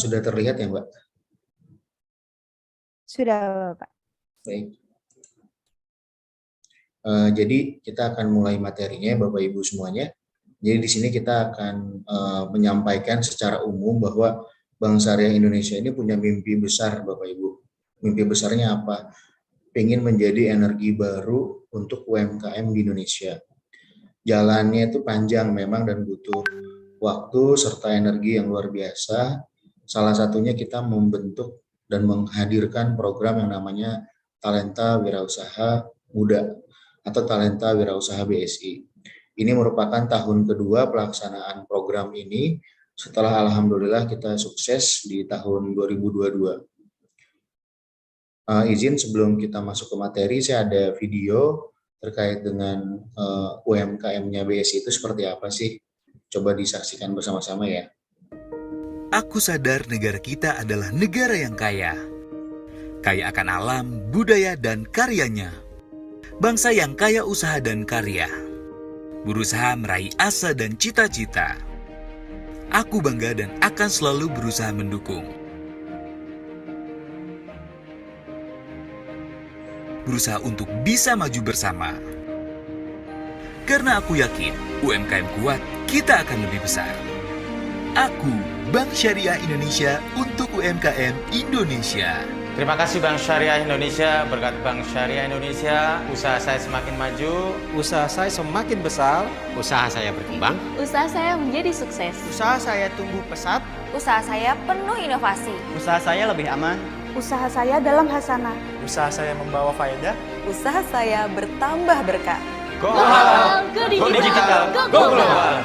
Sudah terlihat ya, Mbak? Sudah, Pak. Baik. Jadi kita akan mulai materinya, Bapak Ibu semuanya. Jadi di sini kita akan menyampaikan secara umum bahwa Bank Syariah Indonesia ini punya mimpi besar, Bapak Ibu. Mimpi besarnya apa? Pengen menjadi energi baru untuk UMKM di Indonesia. Jalannya itu panjang memang dan butuh waktu serta energi yang luar biasa. Salah satunya kita membentuk dan menghadirkan program yang namanya Talenta Wirausaha Muda atau Talenta Wirausaha BSI. Ini merupakan tahun kedua pelaksanaan program ini setelah alhamdulillah kita sukses di tahun 2022. Izin sebelum kita masuk ke materi, saya ada video terkait dengan UMKM-nya BSI itu seperti apa sih? Coba disaksikan bersama-sama ya. Aku sadar negara kita adalah negara yang kaya. Kaya akan alam, budaya, dan karyanya. Bangsa yang kaya usaha dan karya. Berusaha meraih asa dan cita-cita. Aku bangga dan akan selalu berusaha mendukung. Berusaha untuk bisa maju bersama. Karena aku yakin UMKM kuat, kita akan lebih besar. Aku, Bank Syariah Indonesia untuk UMKM Indonesia. Terima kasih Bank Syariah Indonesia. Berkat Bank Syariah Indonesia, usaha saya semakin maju, usaha saya semakin besar, usaha saya berkembang, usaha saya menjadi sukses, usaha saya tumbuh pesat, usaha saya penuh inovasi, usaha saya lebih aman, usaha saya dalam hasanah, usaha saya membawa faedah, usaha saya bertambah berkah. Go halal, go digital, go global.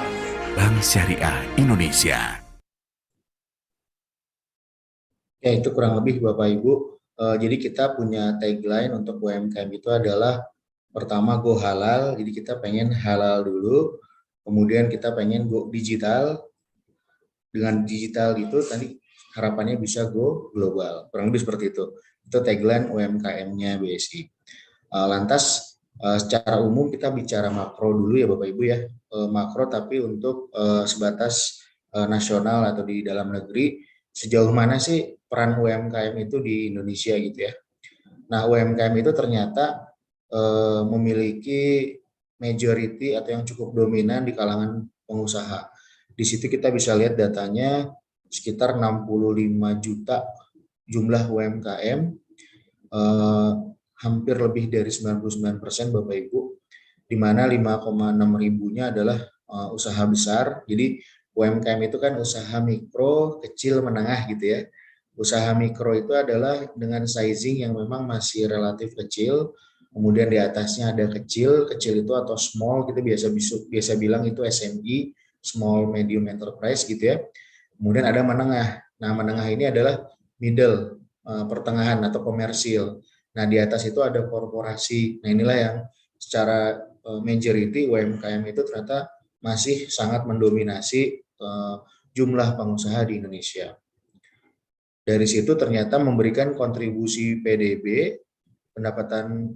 Bank Syariah Indonesia. Ya, itu kurang lebih Bapak Ibu. Jadi kita punya tagline untuk UMKM itu adalah pertama go halal, jadi kita pengen halal dulu, kemudian kita pengen go digital. Dengan digital itu tadi harapannya bisa go global, kurang lebih seperti itu. Itu tagline UMKM-nya BSI. Lantas secara umum kita bicara makro dulu ya Bapak Ibu ya, makro tapi untuk sebatas nasional atau di dalam negeri, sejauh mana sih peran UMKM itu di Indonesia gitu ya. Nah UMKM itu ternyata memiliki majority atau yang cukup dominan di kalangan pengusaha. Di situ kita bisa lihat datanya sekitar 65 juta jumlah UMKM, hampir lebih dari 99% Bapak Ibu, di mana 5,6 ribunya adalah usaha besar. Jadi UMKM itu kan usaha mikro, kecil, menengah gitu ya. Usaha mikro itu adalah dengan sizing yang memang masih relatif kecil, kemudian di atasnya ada kecil itu atau small, kita biasa bilang itu SME, small medium enterprise gitu ya. Kemudian ada menengah. Nah menengah ini adalah middle, pertengahan atau komersil. Nah di atas itu ada korporasi. Nah inilah yang secara majority UMKM itu ternyata masih sangat mendominasi jumlah pengusaha di Indonesia. Dari situ ternyata memberikan kontribusi PDB, pendapatan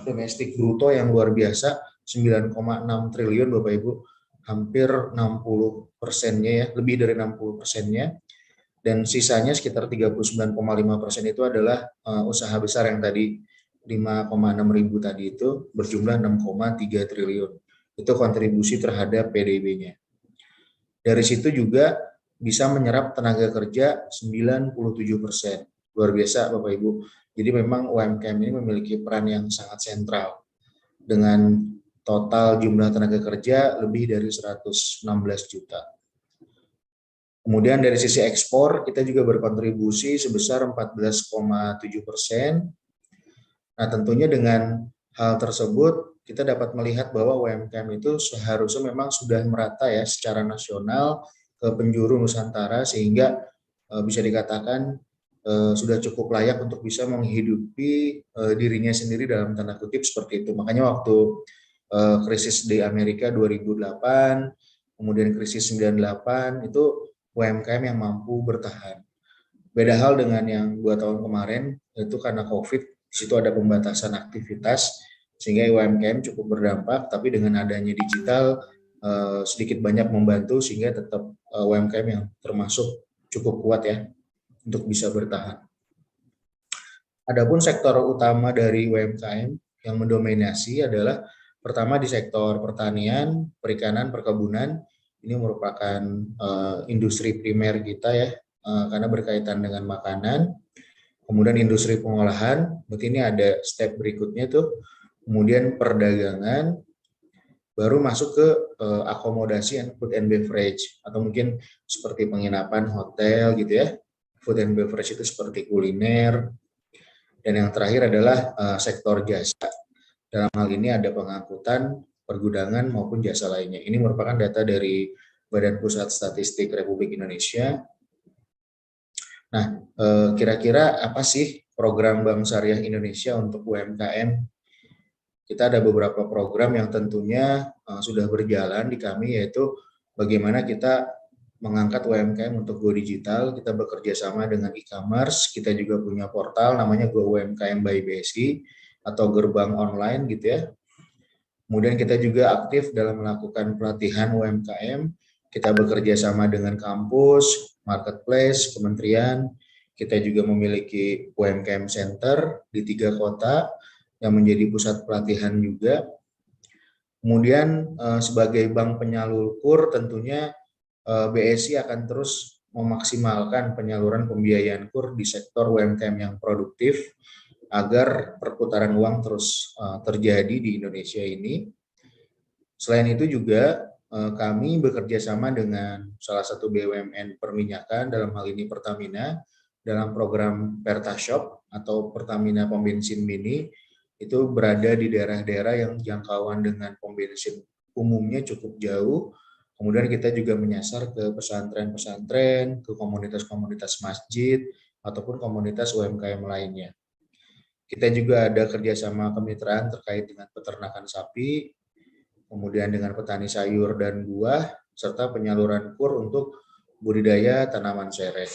domestik bruto yang luar biasa, 9,6 triliun Bapak Ibu, hampir 60%-nya ya, lebih dari 60%-nya. Dan sisanya sekitar 39,5% itu adalah usaha besar yang tadi 5,6 ribu tadi itu berjumlah 6,3 triliun. Itu kontribusi terhadap PDB-nya. Dari situ juga bisa menyerap tenaga kerja 97%. Luar biasa Bapak Ibu. Jadi memang UMKM ini memiliki peran yang sangat sentral. Dengan total jumlah tenaga kerja lebih dari 116 juta. Kemudian dari sisi ekspor kita juga berkontribusi sebesar 14,7%. Nah tentunya dengan hal tersebut kita dapat melihat bahwa UMKM itu seharusnya memang sudah merata ya secara nasional ke penjuru Nusantara sehingga bisa dikatakan sudah cukup layak untuk bisa menghidupi dirinya sendiri dalam tanda kutip seperti itu. Makanya waktu krisis di Amerika 2008, kemudian krisis 98 itu UMKM yang mampu bertahan. Beda hal dengan yang 2 tahun kemarin, itu karena COVID, di situ ada pembatasan aktivitas, sehingga UMKM cukup berdampak, tapi dengan adanya digital, sedikit banyak membantu, sehingga tetap UMKM yang termasuk cukup kuat ya, untuk bisa bertahan. Adapun sektor utama dari UMKM yang mendominasi adalah pertama di sektor pertanian, perikanan, perkebunan. Ini merupakan industri primer kita ya, karena berkaitan dengan makanan. Kemudian industri pengolahan, berarti ini ada step berikutnya tuh. Kemudian perdagangan, baru masuk ke akomodasi and food and beverage, atau mungkin seperti penginapan, hotel gitu ya. Food and beverage itu seperti kuliner. Dan yang terakhir adalah sektor jasa. Dalam hal ini ada pengangkutan, pergudangan maupun jasa lainnya. Ini merupakan data dari Badan Pusat Statistik Republik Indonesia. Nah, kira-kira apa sih program Bank Syariah Indonesia untuk UMKM? Kita ada beberapa program yang tentunya sudah berjalan di kami, yaitu bagaimana kita mengangkat UMKM untuk go digital. Kita bekerja sama dengan e-commerce, kita juga punya portal namanya Go UMKM by BSI atau gerbang online gitu ya. Kemudian kita juga aktif dalam melakukan pelatihan UMKM. Kita bekerja sama dengan kampus, marketplace, kementerian. Kita juga memiliki UMKM Center di 3 kota yang menjadi pusat pelatihan juga. Kemudian sebagai bank penyalur KUR tentunya BSI akan terus memaksimalkan penyaluran pembiayaan KUR di sektor UMKM yang produktif agar perputaran uang terus terjadi di Indonesia ini. Selain itu juga kami bekerja sama dengan salah satu BUMN perminyakan, dalam hal ini Pertamina, dalam program Pertashop atau Pertamina Pom Bensin Mini. Itu berada di daerah-daerah yang jangkauan dengan pom bensin umumnya cukup jauh. Kemudian kita juga menyasar ke pesantren-pesantren, ke komunitas-komunitas masjid, ataupun komunitas UMKM lainnya. Kita juga ada kerjasama kemitraan terkait dengan peternakan sapi, kemudian dengan petani sayur dan buah, serta penyaluran KUR untuk budidaya tanaman sereh.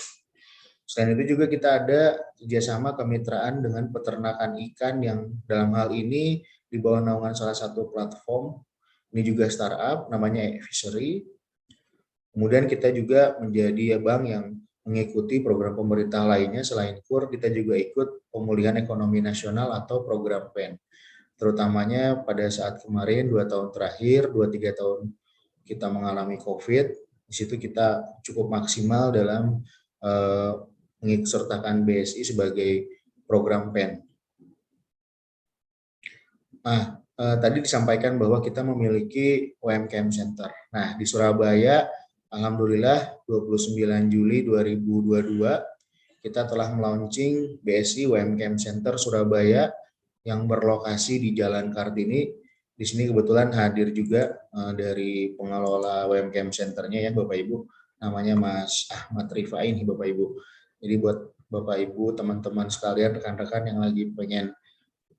Selain itu juga kita ada kerjasama kemitraan dengan peternakan ikan yang dalam hal ini di bawah naungan salah satu platform, ini juga startup namanya eFishery. Kemudian kita juga menjadi bank yang mengikuti program pemerintah lainnya selain KUR, kita juga ikut pemulihan ekonomi nasional atau program PEN. Terutamanya pada saat kemarin 2 tahun terakhir, 2-3 tahun kita mengalami COVID, di situ kita cukup maksimal dalam mengikutsertakan BSI sebagai program PEN. Nah, tadi disampaikan bahwa kita memiliki UMKM Center. Nah, di Surabaya, alhamdulillah 29 Juli 2022, kita telah melaunching BSI UMKM Center Surabaya yang berlokasi di Jalan Kartini. Di sini kebetulan hadir juga dari pengelola UMKM Centernya ya Bapak Ibu, namanya Mas Ahmad Rifai nih Bapak Ibu. Jadi buat Bapak Ibu, teman-teman sekalian, rekan-rekan yang lagi pengen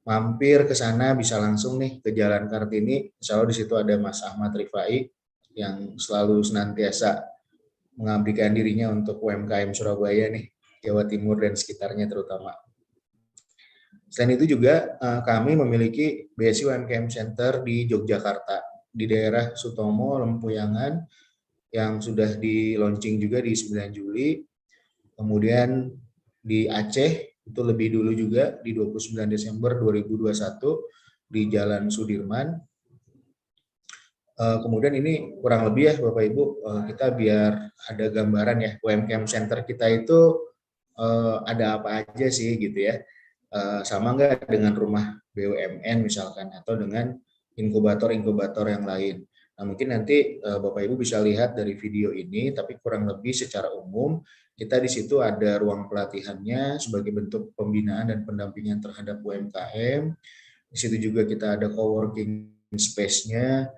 mampir ke sana bisa langsung nih ke Jalan Kartini. Insya Allah di situ ada Mas Ahmad Rifai yang selalu senantiasa mengabdikan dirinya untuk UMKM Surabaya nih, Jawa Timur dan sekitarnya terutama. Selain itu juga kami memiliki BSI UMKM Center di Yogyakarta, di daerah Sutomo, Lempuyangan, yang sudah di launching juga di 9 Juli. Kemudian di Aceh, itu lebih dulu juga di 29 Desember 2021 di Jalan Sudirman. Kemudian ini kurang lebih ya Bapak Ibu, kita biar ada gambaran ya, UMKM Center kita itu ada apa aja sih gitu ya. Sama nggak dengan rumah BUMN misalkan, atau dengan inkubator-inkubator yang lain. Nah mungkin nanti Bapak Ibu bisa lihat dari video ini, tapi kurang lebih secara umum kita di situ ada ruang pelatihannya sebagai bentuk pembinaan dan pendampingan terhadap UMKM. Di situ juga kita ada coworking space-nya,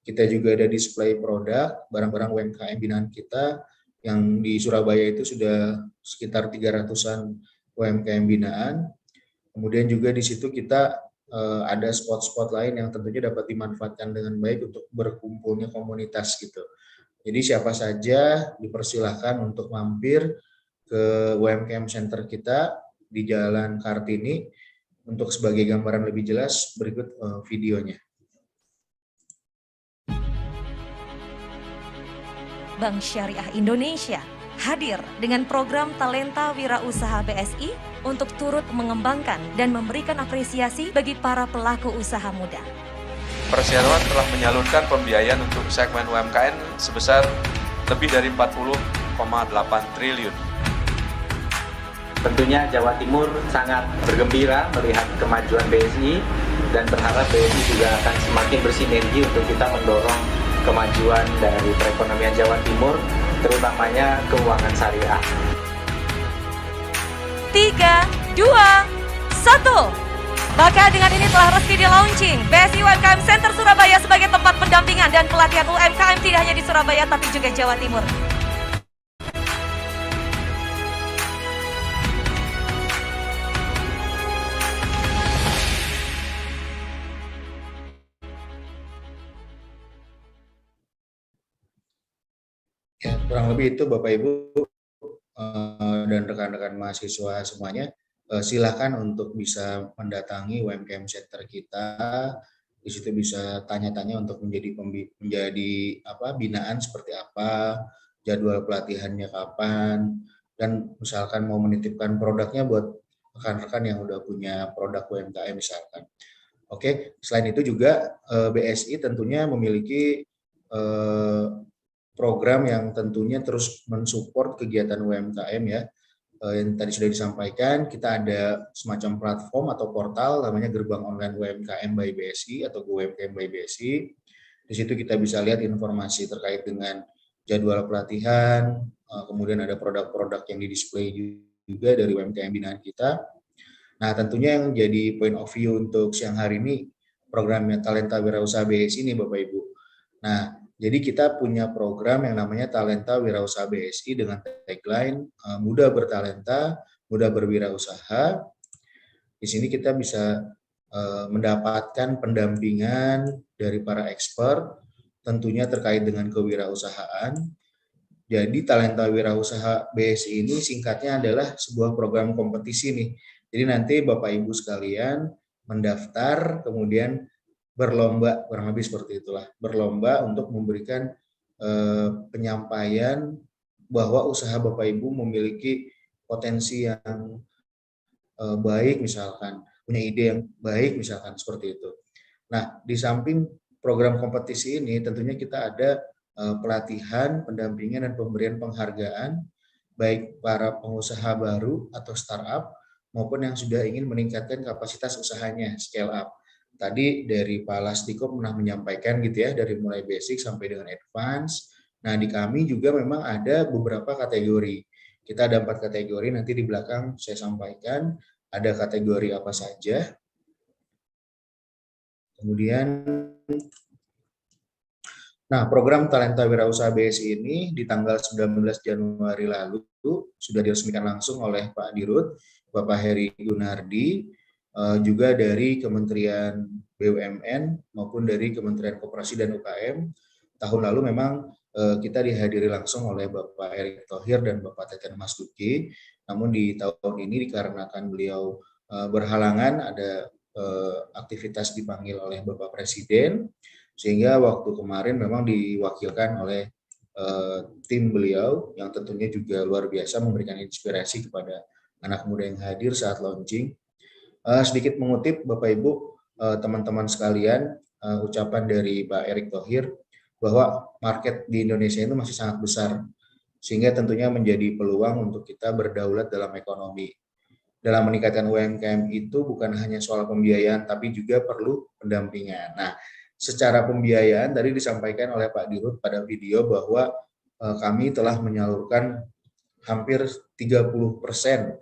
kita juga ada display produk, barang-barang UMKM binaan kita yang di Surabaya itu sudah sekitar 300-an UMKM binaan. Kemudian juga di situ kita ada spot-spot lain yang tentunya dapat dimanfaatkan dengan baik untuk berkumpulnya komunitas gitu. Jadi siapa saja dipersilahkan untuk mampir ke UMKM Center kita di Jalan Kartini. Untuk sebagai gambaran lebih jelas, berikut videonya. Bank Syariah Indonesia hadir dengan program Talenta Wirausaha BSI untuk turut mengembangkan dan memberikan apresiasi bagi para pelaku usaha muda. Perseroan telah menyalurkan pembiayaan untuk segmen UMKM sebesar lebih dari 40,8 triliun. Tentunya Jawa Timur sangat bergembira melihat kemajuan BSI dan berharap BSI juga akan semakin bersinergi untuk kita mendorong kemajuan dari perekonomian Jawa Timur, terutamanya keuangan syariah. 3, 2, 1. Maka dengan ini telah resmi di-launching BSI UMKM Center Surabaya sebagai tempat pendampingan dan pelatihan UMKM tidak hanya di Surabaya tapi juga Jawa Timur. Ya, kurang lebih itu Bapak Ibu dan rekan-rekan mahasiswa semuanya, silakan untuk bisa mendatangi UMKM Center kita. Di situ bisa tanya-tanya untuk menjadi binaan seperti apa, jadwal pelatihannya kapan, dan misalkan mau menitipkan produknya buat rekan-rekan yang udah punya produk UMKM misalkan. Oke, selain itu juga BSI tentunya memiliki program yang tentunya terus mensupport kegiatan UMKM ya. Yang tadi sudah disampaikan, kita ada semacam platform atau portal namanya Gerbang Online UMKM by BSI atau UMKM by BSI. Di situ kita bisa lihat informasi terkait dengan jadwal pelatihan, kemudian ada produk-produk yang di-display juga dari UMKM binaan kita. Nah, tentunya yang jadi point of view untuk siang hari ini programnya Talenta Wirausaha BSI ini Bapak Ibu. Nah, jadi kita punya program yang namanya Talenta Wirausaha BSI dengan tagline muda bertalenta, muda berwirausaha. Di sini kita bisa mendapatkan pendampingan dari para expert tentunya terkait dengan kewirausahaan. Jadi Talenta Wirausaha BSI ini singkatnya adalah sebuah program kompetisi nih. Jadi nanti Bapak Ibu sekalian mendaftar kemudian berlomba, kurang lebih seperti itulah, berlomba untuk memberikan penyampaian bahwa usaha Bapak Ibu memiliki potensi yang baik misalkan, punya ide yang baik misalkan seperti itu. Nah, di samping program kompetisi ini tentunya kita ada pelatihan, pendampingan dan pemberian penghargaan baik para pengusaha baru atau startup maupun yang sudah ingin meningkatkan kapasitas usahanya, scale up. Tadi dari Pak Lastiko pernah menyampaikan gitu ya, dari mulai basic sampai dengan advance. Nah, di kami juga memang ada beberapa kategori. Kita ada 4 kategori, nanti di belakang saya sampaikan ada kategori apa saja. Kemudian, nah program Talenta Wirausaha BSI ini di tanggal 19 Januari lalu sudah diresmikan langsung oleh Pak Dirut, Bapak Heri Gunardi, juga dari Kementerian BUMN maupun dari Kementerian Koperasi dan UKM. Tahun lalu memang kita dihadiri langsung oleh Bapak Erick Thohir dan Bapak Teten Mas Duki. Namun di tahun ini dikarenakan beliau berhalangan ada aktivitas dipanggil oleh Bapak Presiden, sehingga waktu kemarin memang diwakilkan oleh tim beliau yang tentunya juga luar biasa memberikan inspirasi kepada anak muda yang hadir saat launching. Sedikit mengutip Bapak Ibu, teman-teman sekalian, ucapan dari Pak Erick Thohir bahwa market di Indonesia itu masih sangat besar, sehingga tentunya menjadi peluang untuk kita berdaulat dalam ekonomi. Dalam meningkatkan UMKM itu bukan hanya soal pembiayaan, tapi juga perlu pendampingan. Nah, secara pembiayaan tadi disampaikan oleh Pak Dirut pada video bahwa kami telah menyalurkan hampir 30%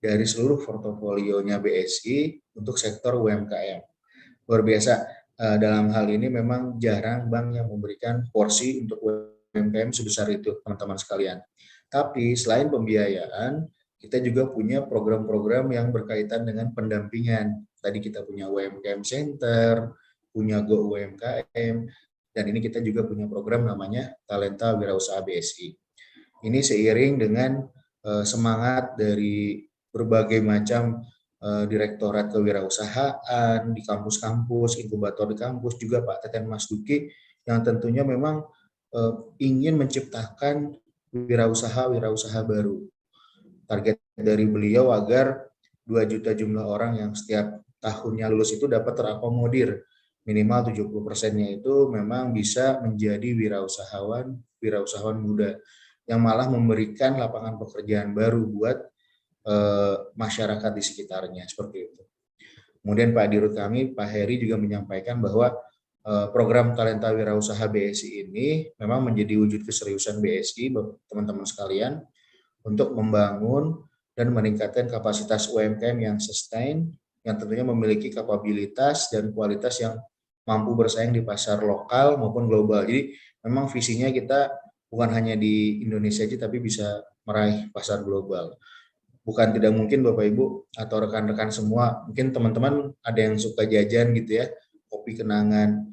dari seluruh portofolionya BSI untuk sektor UMKM. Luar biasa, dalam hal ini memang jarang bank yang memberikan porsi untuk UMKM sebesar itu, teman-teman sekalian. Tapi selain pembiayaan, kita juga punya program-program yang berkaitan dengan pendampingan. Tadi kita punya UMKM Center, punya Go UMKM, dan ini kita juga punya program namanya Talenta Wirausaha BSI. Ini seiring dengan semangat dari berbagai macam direktorat kewirausahaan di kampus-kampus, inkubator di kampus, juga Pak Teten Mas Duki yang tentunya memang ingin menciptakan wirausaha baru. Target dari beliau agar 2 juta jumlah orang yang setiap tahunnya lulus itu dapat terakomodir. Minimal 70%-nya itu memang bisa menjadi wirausahawan muda yang malah memberikan lapangan pekerjaan baru buat masyarakat di sekitarnya, seperti itu. Kemudian Pak Dirut kami, Pak Heri juga menyampaikan bahwa program Talenta Wirausaha BSI ini memang menjadi wujud keseriusan BSI, teman-teman sekalian, untuk membangun dan meningkatkan kapasitas UMKM yang sustain, yang tentunya memiliki kapabilitas dan kualitas yang mampu bersaing di pasar lokal maupun global. Jadi memang visinya kita bukan hanya di Indonesia aja, tapi bisa meraih pasar global. Bukan tidak mungkin Bapak Ibu atau rekan-rekan semua, mungkin teman-teman ada yang suka jajan gitu ya, kopi kenangan,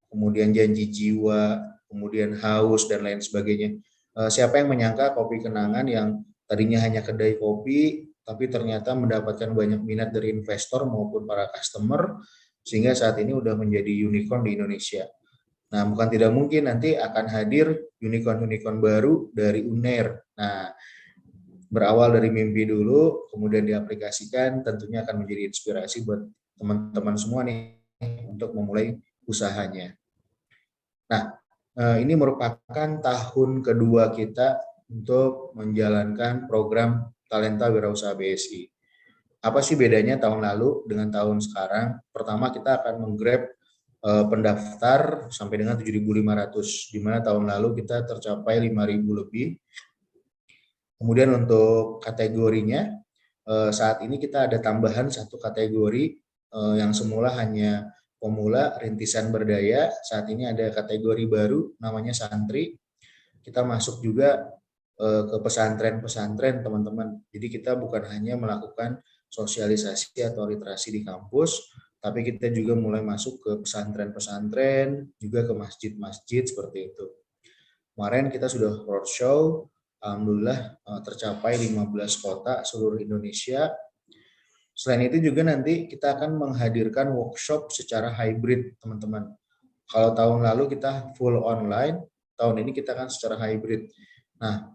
kemudian janji jiwa, kemudian haus dan lain sebagainya. Siapa yang menyangka kopi kenangan yang tadinya hanya kedai kopi, tapi ternyata mendapatkan banyak minat dari investor maupun para customer, sehingga saat ini udah menjadi unicorn di Indonesia. Nah, bukan tidak mungkin nanti akan hadir unicorn-unicorn baru dari UNER. Nah, berawal dari mimpi dulu, kemudian diaplikasikan, tentunya akan menjadi inspirasi buat teman-teman semua nih untuk memulai usahanya. Nah, ini merupakan tahun kedua kita untuk menjalankan program Talenta Wirausaha BSI. Apa sih bedanya tahun lalu dengan tahun sekarang? Pertama, kita akan menggrab pendaftar sampai dengan 7.500, di mana tahun lalu kita tercapai 5.000 lebih. Kemudian untuk kategorinya, saat ini kita ada tambahan satu kategori yang semula hanya pemula rintisan berdaya, saat ini ada kategori baru namanya santri. Kita masuk juga ke pesantren-pesantren teman-teman. Jadi kita bukan hanya melakukan sosialisasi atau literasi di kampus, tapi kita juga mulai masuk ke pesantren-pesantren, juga ke masjid-masjid seperti itu. Kemarin kita sudah roadshow, alhamdulillah tercapai 15 kota seluruh Indonesia. Selain itu juga nanti kita akan menghadirkan workshop secara hybrid, teman-teman. Kalau tahun lalu kita full online, tahun ini kita akan secara hybrid. Nah,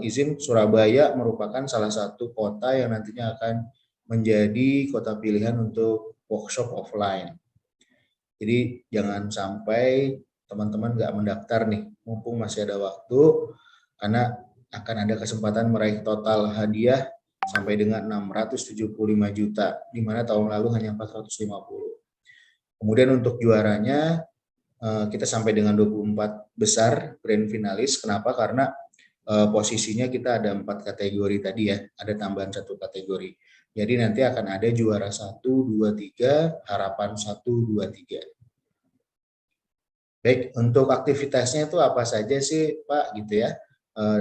izin Surabaya merupakan salah satu kota yang nantinya akan menjadi kota pilihan untuk workshop offline. Jadi jangan sampai teman-teman nggak mendaftar nih, mumpung masih ada waktu, karena akan ada kesempatan meraih total hadiah sampai dengan 675 juta, di mana tahun lalu hanya 450. Kemudian untuk juaranya, kita sampai dengan 24 besar grand finalis. Kenapa? Karena posisinya kita ada 4 kategori tadi ya, ada tambahan 1 kategori. Jadi nanti akan ada juara 1, 2, 3, harapan 1, 2, 3. Baik, untuk aktivitasnya itu apa saja sih Pak gitu ya.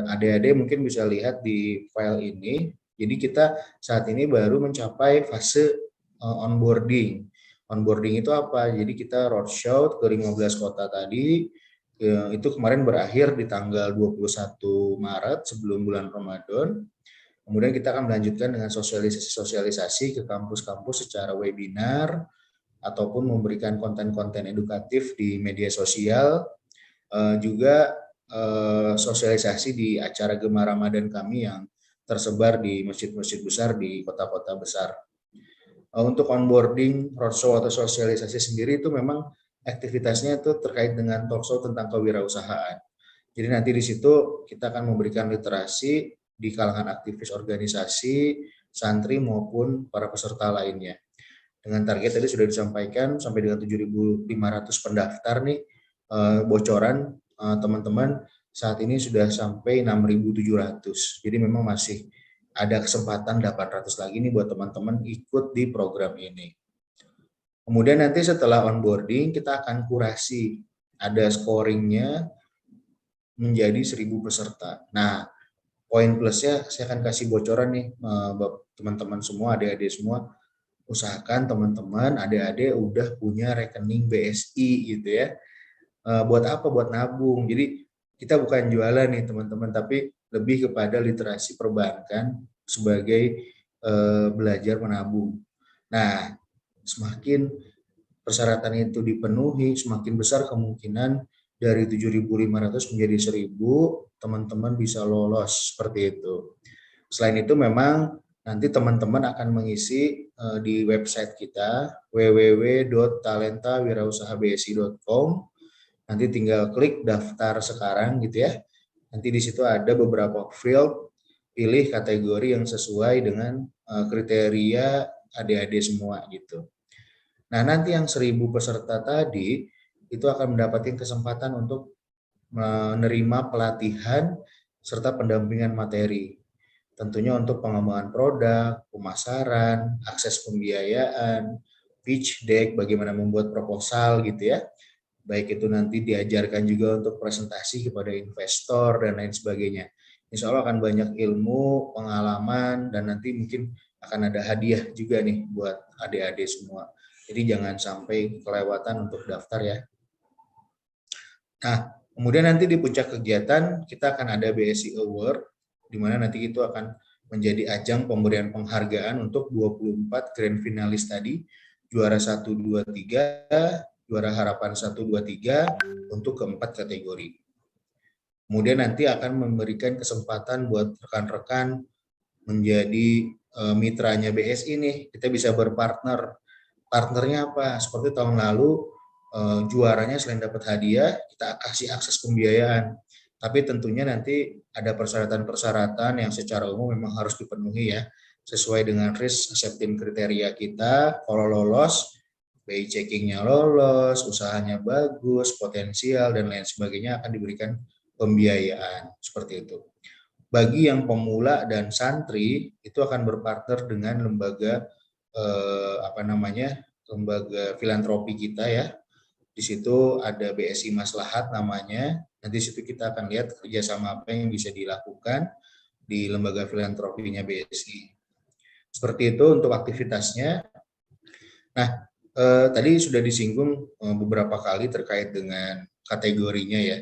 Adik-adik mungkin bisa lihat di file ini. Jadi kita saat ini baru mencapai fase onboarding. Onboarding itu apa? Jadi kita roadshow ke 15 kota tadi. Itu kemarin berakhir di tanggal 21 Maret sebelum bulan Ramadan. Kemudian kita akan melanjutkan dengan sosialisasi ke kampus-kampus secara webinar ataupun memberikan konten-konten edukatif di media sosial, juga sosialisasi di acara Gema Ramadan kami yang tersebar di masjid-masjid besar di kota-kota besar. Untuk onboarding, roadshow atau sosialisasi sendiri itu memang aktivitasnya itu terkait dengan talkshow tentang kewirausahaan. Jadi nanti di situ kita akan memberikan literasi di kalangan aktivis organisasi, santri maupun para peserta lainnya. Dengan target tadi sudah disampaikan sampai dengan 7.500 pendaftar nih, bocoran teman-teman saat ini sudah sampai 6.700. Jadi memang masih ada kesempatan 800 lagi nih buat teman-teman ikut di program ini. Kemudian nanti setelah onboarding kita akan kurasi, ada scoringnya menjadi 1.000 peserta. Nah, poin plusnya saya akan kasih bocoran nih teman-teman semua, adik-adik semua, usahakan teman-teman adik-adik udah punya rekening BSI gitu ya. Buat apa? Buat nabung. Jadi kita bukan jualan nih teman-teman, tapi lebih kepada literasi perbankan sebagai belajar menabung. Nah, semakin persyaratan itu dipenuhi, semakin besar kemungkinan dari 7.500 menjadi 1.000 teman-teman bisa lolos seperti itu. Selain itu memang nanti teman-teman akan mengisi di website kita www.talentawirausahabsi.com. Nanti tinggal klik daftar sekarang gitu ya. Nanti di situ ada beberapa field, pilih kategori yang sesuai dengan kriteria adik-adik semua gitu. Nah, nanti yang 1.000 peserta tadi itu akan mendapatkan kesempatan untuk menerima pelatihan serta pendampingan materi. Tentunya untuk pengembangan produk, pemasaran, akses pembiayaan, pitch deck, bagaimana membuat proposal gitu ya. Baik itu nanti diajarkan juga untuk presentasi kepada investor dan lain sebagainya. Insya Allah akan banyak ilmu, pengalaman, dan nanti mungkin akan ada hadiah juga nih buat adik-adik semua. Jadi jangan sampai kelewatan untuk daftar ya. Nah, kemudian nanti di puncak kegiatan kita akan ada BSI Award, di mana nanti itu akan menjadi ajang pemberian penghargaan untuk 24 grand finalis tadi, juara 1, 2, 3, juara harapan 1, 2, 3 untuk keempat kategori. Kemudian nanti akan memberikan kesempatan buat rekan-rekan menjadi mitranya BSI nih. Kita bisa berpartner. Partnernya apa? Seperti tahun lalu juaranya selain dapat hadiah, kita kasih akses pembiayaan. Tapi tentunya nanti ada persyaratan-persyaratan yang secara umum memang harus dipenuhi ya, sesuai dengan risk acceptance kriteria kita. Kalau lolos, BI checkingnya lolos, usahanya bagus, potensial, dan lain sebagainya akan diberikan pembiayaan. Seperti itu. Bagi yang pemula dan santri, itu akan berpartner dengan lembaga lembaga filantropi kita ya. Di situ ada BSI Maslahat namanya. Nanti di situ kita akan lihat kerjasama apa yang bisa dilakukan di lembaga filantropinya BSI. Seperti itu untuk aktivitasnya. Nah, tadi sudah disinggung beberapa kali terkait dengan kategorinya ya.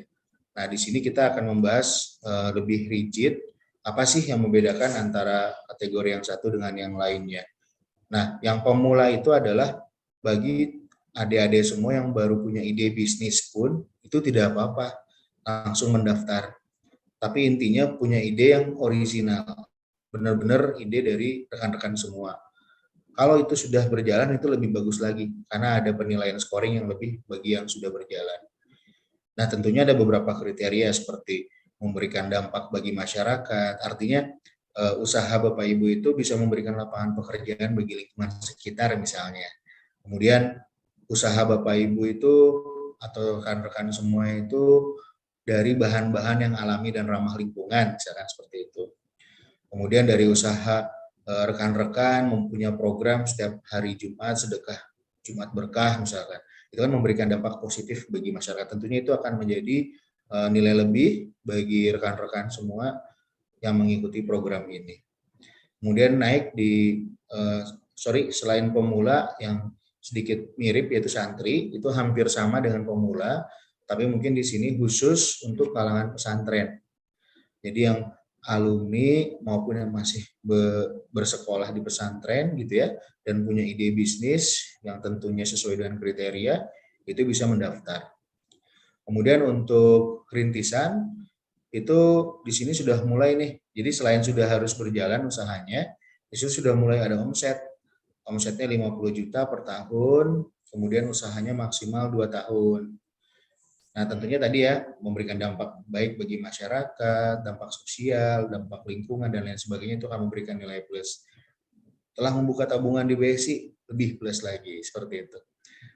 Nah, di sini kita akan membahas lebih rigid apa sih yang membedakan antara kategori yang satu dengan yang lainnya. Nah, yang pemula itu adalah bagi adik-adik semua yang baru punya ide bisnis pun itu tidak apa-apa, langsung mendaftar. Tapi intinya punya ide yang original, benar-benar ide dari rekan-rekan semua. Kalau itu sudah berjalan itu lebih bagus lagi, karena ada penilaian scoring yang lebih bagi yang sudah berjalan. Nah, tentunya ada beberapa kriteria seperti memberikan dampak bagi masyarakat, artinya usaha Bapak Ibu itu bisa memberikan lapangan pekerjaan bagi lingkungan sekitar misalnya. Kemudian usaha Bapak Ibu itu atau rekan-rekan semua itu dari bahan-bahan yang alami dan ramah lingkungan, misalkan seperti itu. Kemudian dari usaha rekan-rekan mempunyai program setiap hari Jumat, sedekah Jumat berkah misalkan. Itu kan memberikan dampak positif bagi masyarakat. Tentunya itu akan menjadi nilai lebih bagi rekan-rekan semua yang mengikuti program ini. Kemudian naik di, selain pemula yang sedikit mirip yaitu santri, itu hampir sama dengan pemula, tapi mungkin di sini khusus untuk kalangan pesantren. Jadi yang alumni maupun yang masih bersekolah di pesantren gitu ya, dan punya ide bisnis yang tentunya sesuai dengan kriteria, itu bisa mendaftar. Kemudian untuk rintisan, itu di sini sudah mulai nih. Jadi selain sudah harus berjalan usahanya, itu sudah mulai ada omset. Omsetnya 50 juta per tahun, kemudian usahanya maksimal 2 tahun. Nah, tentunya tadi ya, memberikan dampak baik bagi masyarakat, dampak sosial, dampak lingkungan, dan lain sebagainya, itu akan memberikan nilai plus. Telah membuka tabungan di BSI, lebih plus lagi, seperti itu.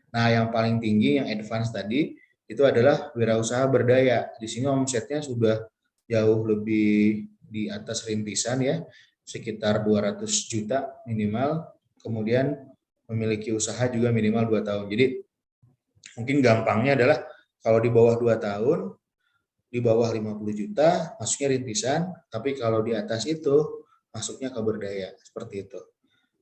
Nah, yang paling tinggi, yang advance tadi, itu adalah wirausaha berdaya. Di sini omsetnya sudah jauh lebih di atas rintisan ya, sekitar 200 juta minimal, kemudian memiliki usaha juga minimal 2 tahun. Jadi mungkin gampangnya adalah kalau di bawah 2 tahun, di bawah 50 juta masuknya rintisan, tapi kalau di atas itu masuknya ke berdaya, seperti itu.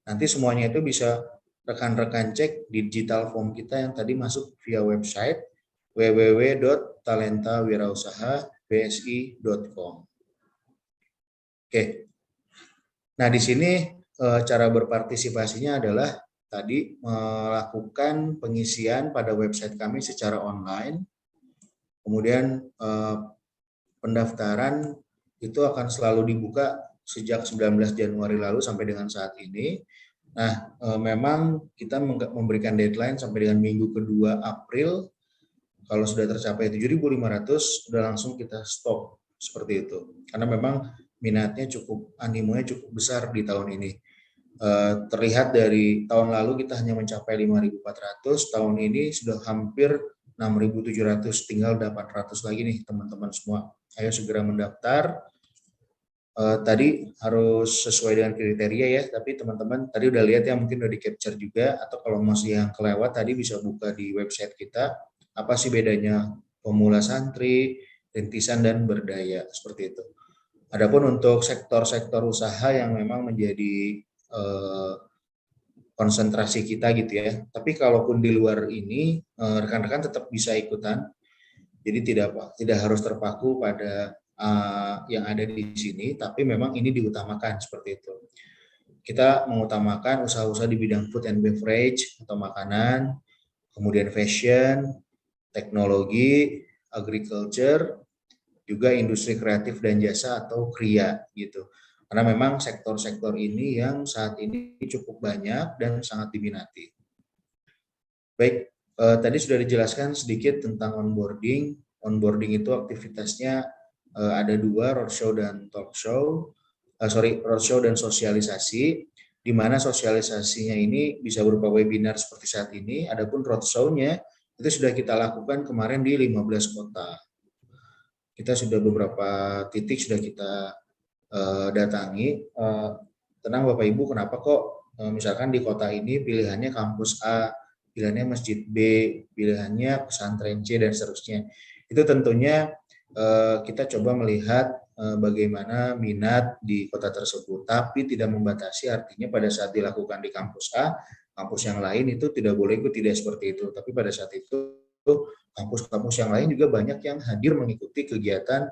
Nanti semuanya itu bisa rekan-rekan cek di digital form kita yang tadi masuk via website www.talentawirausahabsi.com. Oke. Nah, di sini cara berpartisipasinya adalah tadi melakukan pengisian pada website kami secara online. Kemudian pendaftaran itu akan selalu dibuka sejak 19 Januari lalu sampai dengan saat ini. Nah, memang kita memberikan deadline sampai dengan minggu kedua April. Kalau sudah tercapai 7.500, sudah langsung kita stop seperti itu. Karena memang minatnya animonya cukup besar di tahun ini. Terlihat dari tahun lalu kita hanya mencapai 5.400, tahun ini sudah hampir 6.700, tinggal 800 lagi nih teman-teman semua. Ayo segera mendaftar. Tadi harus sesuai dengan kriteria ya, tapi teman-teman tadi udah lihat ya, mungkin udah di capture juga, atau kalau masih yang kelewat tadi bisa buka di website kita, apa sih bedanya pemula santri, rintisan, dan berdaya, seperti itu. Adapun untuk sektor-sektor usaha yang memang menjadi konsentrasi kita gitu ya, tapi kalaupun di luar ini rekan-rekan tetap bisa ikutan, jadi tidak harus terpaku pada yang ada di sini, tapi memang ini diutamakan seperti itu. Kita mengutamakan usaha-usaha di bidang food and beverage atau makanan, kemudian fashion, teknologi, agriculture, juga industri kreatif dan jasa atau KRIA gitu. Karena memang sektor-sektor ini yang saat ini cukup banyak dan sangat diminati. Baik, tadi sudah dijelaskan sedikit tentang onboarding. Onboarding itu aktivitasnya ada dua, roadshow dan talk show. Roadshow dan sosialisasi, di mana sosialisasinya ini bisa berupa webinar seperti saat ini. Adapun roadshow-nya itu sudah kita lakukan kemarin di 15 kota. Kita sudah beberapa titik sudah kita datangi. Tenang Bapak Ibu, kenapa kok misalkan di kota ini pilihannya kampus A, pilihannya masjid B, pilihannya pesantren C, dan seterusnya. Itu tentunya kita coba melihat bagaimana minat di kota tersebut, tapi tidak membatasi, artinya pada saat dilakukan di kampus A, kampus yang lain itu tidak boleh ikut, tidak seperti itu. Tapi pada saat itu kampus-kampus yang lain juga banyak yang hadir mengikuti kegiatan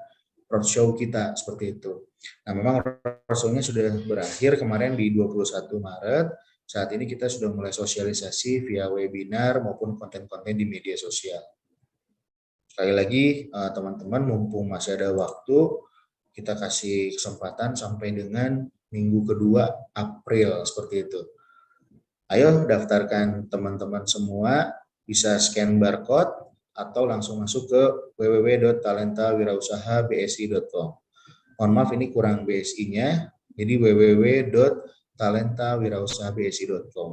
roadshow kita seperti itu. Nah, memang roadshow-nya sudah berakhir kemarin di 21 Maret. Saat ini kita sudah mulai sosialisasi via webinar maupun konten-konten di media sosial. Sekali lagi teman-teman, mumpung masih ada waktu, kita kasih kesempatan sampai dengan minggu kedua April seperti itu. Ayo daftarkan teman-teman semua, bisa scan barcode atau langsung masuk ke www.talentawirausahabsi.com. Mohon maaf ini kurang BSI-nya, jadi www.talentawirausahabsi.com.